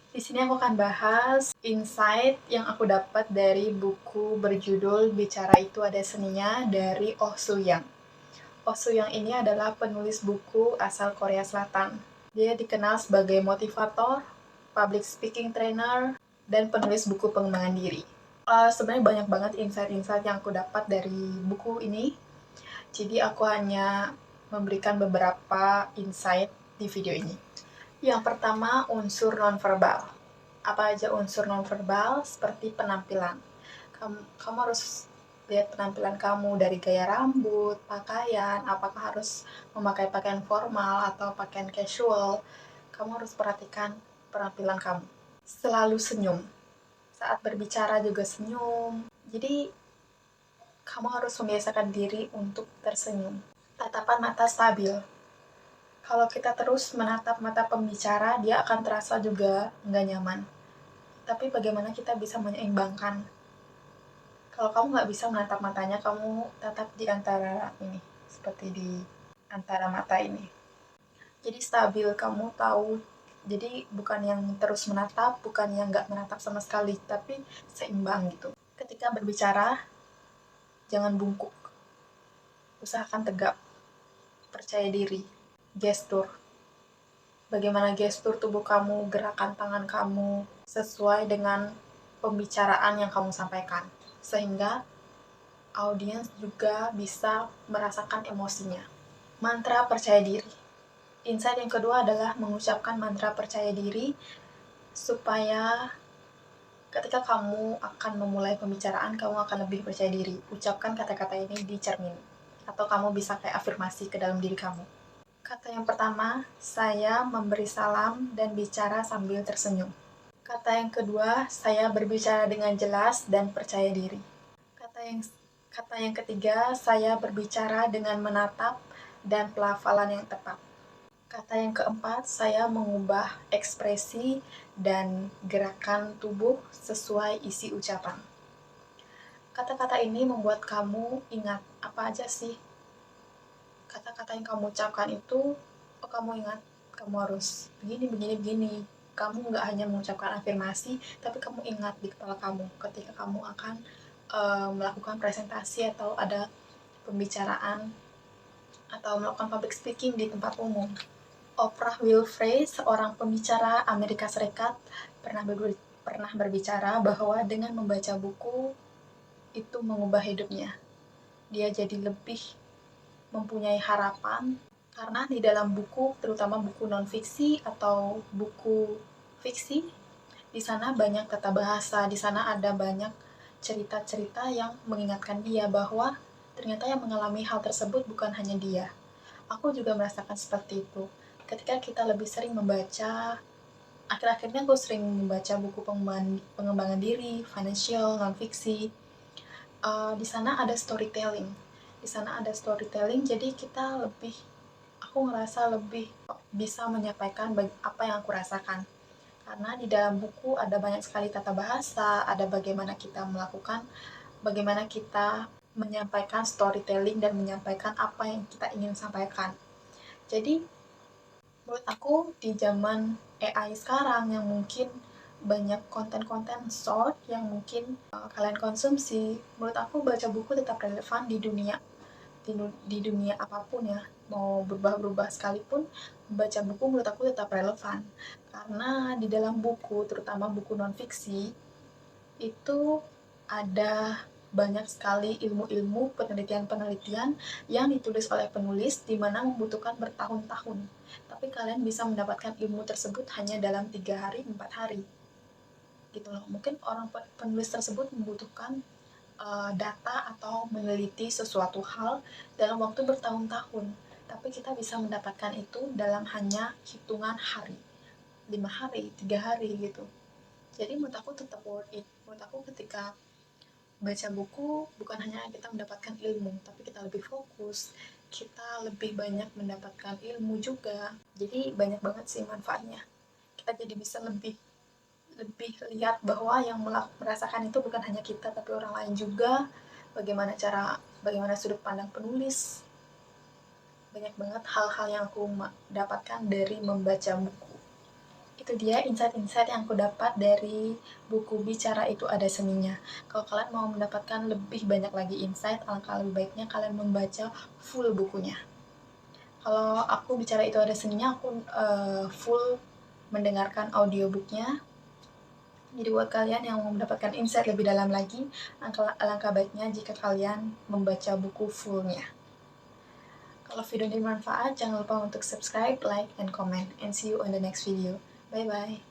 Di sini aku akan bahas insight yang aku dapat dari buku berjudul Bicara Itu Ada Seninya dari Oh Soo-young. Oh Soo-young ini adalah penulis buku asal Korea Selatan. Dia dikenal sebagai motivator, public speaking trainer, dan penulis buku pengembangan diri. Sebenarnya banyak banget insight-insight yang aku dapat dari buku ini. Jadi aku hanya memberikan beberapa insight di video ini. Yang pertama, unsur nonverbal. Apa aja unsur nonverbal? Seperti penampilan. Kamu harus lihat penampilan kamu dari gaya rambut, pakaian, apakah harus memakai pakaian formal atau pakaian casual. Kamu harus perhatikan penampilan kamu. Selalu senyum. Saat berbicara juga senyum. Jadi, kamu harus membiasakan diri untuk tersenyum. Tatapan mata stabil. Kalau kita terus menatap mata pembicara, dia akan terasa juga nggak nyaman. Tapi bagaimana kita bisa menyeimbangkan? Kalau kamu nggak bisa menatap matanya, kamu tatap di antara ini, seperti di antara mata ini. Jadi stabil, kamu tahu. Jadi bukan yang terus menatap, bukan yang nggak menatap sama sekali, tapi seimbang gitu. Ketika berbicara, jangan bungkuk. Usahakan tegap, percaya diri, gestur. Bagaimana gestur tubuh kamu, gerakan tangan kamu, sesuai dengan pembicaraan yang kamu sampaikan. Sehingga audiens juga bisa merasakan emosinya. Mantra percaya diri. Insight yang kedua adalah mengucapkan mantra percaya diri supaya ketika kamu akan memulai pembicaraan, kamu akan lebih percaya diri. Ucapkan kata-kata ini di cermin. Atau kamu bisa kayak afirmasi ke dalam diri kamu. Kata yang pertama, saya memberi salam dan bicara sambil tersenyum. Kata yang kedua, saya berbicara dengan jelas dan percaya diri. Kata yang ketiga, saya berbicara dengan menatap dan pelafalan yang tepat. Kata yang keempat, saya mengubah ekspresi dan gerakan tubuh sesuai isi ucapan. Kata-kata ini membuat kamu ingat apa aja sih kata-kata yang kamu ucapkan itu. Oh, kamu ingat kamu harus begini, begini, begini. Kamu nggak hanya mengucapkan afirmasi, tapi kamu ingat di kepala kamu ketika kamu akan melakukan presentasi atau ada pembicaraan atau melakukan public speaking di tempat umum. Oprah Winfrey, seorang pembicara Amerika Serikat, pernah berbicara bahwa dengan membaca buku itu mengubah hidupnya. Dia jadi lebih mempunyai harapan karena di dalam buku, terutama buku non-fiksi atau buku fiksi, di sana banyak tata bahasa, di sana ada banyak cerita-cerita yang mengingatkan dia bahwa ternyata yang mengalami hal tersebut bukan hanya dia. Aku juga merasakan seperti itu. Ketika kita lebih sering membaca, akhir-akhirnya aku sering membaca buku pengembangan diri, financial, non-fiksi. Di sana ada storytelling. Jadi kita lebih, aku ngerasa lebih bisa menyampaikan apa yang aku rasakan. Karena di dalam buku ada banyak sekali tata bahasa, ada bagaimana kita menyampaikan storytelling dan menyampaikan apa yang kita ingin sampaikan. Jadi, menurut aku di zaman AI sekarang yang mungkin banyak konten-konten short yang mungkin kalian konsumsi, menurut aku baca buku tetap relevan di dunia apapun ya, mau berubah-berubah sekalipun, baca buku menurut aku tetap relevan. Karena di dalam buku, terutama buku non-fiksi, itu ada banyak sekali ilmu-ilmu, penelitian-penelitian yang ditulis oleh penulis di mana membutuhkan bertahun-tahun. Tapi kalian bisa mendapatkan ilmu tersebut hanya dalam 3 hari, 4 hari. Gitu loh. Mungkin orang penulis tersebut membutuhkan data atau meneliti sesuatu hal dalam waktu bertahun-tahun. Tapi kita bisa mendapatkan itu dalam hanya hitungan hari. 5 hari, 3 hari gitu. Jadi menurut aku tetap worth it. Menurut aku ketika baca buku bukan hanya kita mendapatkan ilmu, tapi kita lebih fokus, kita lebih banyak mendapatkan ilmu juga. Jadi banyak banget sih manfaatnya. Kita jadi bisa lebih lebih lihat bahwa yang merasakan itu bukan hanya kita tapi orang lain juga. Bagaimana sudut pandang penulis. Banyak banget hal-hal yang aku dapatkan dari membaca buku. Itu dia insight-insight yang aku dapat dari buku Bicara Itu Ada Seninya. Kalau kalian mau mendapatkan lebih banyak lagi insight, alangkah lebih baiknya kalian membaca full bukunya. Kalau aku Bicara Itu Ada Seninya, aku full mendengarkan audiobooknya. Jadi buat kalian yang mau mendapatkan insight lebih dalam lagi, alangkah baiknya jika kalian membaca buku fullnya. Kalau video ini bermanfaat, jangan lupa untuk subscribe, like, and comment. And see you on the next video. Bye-bye.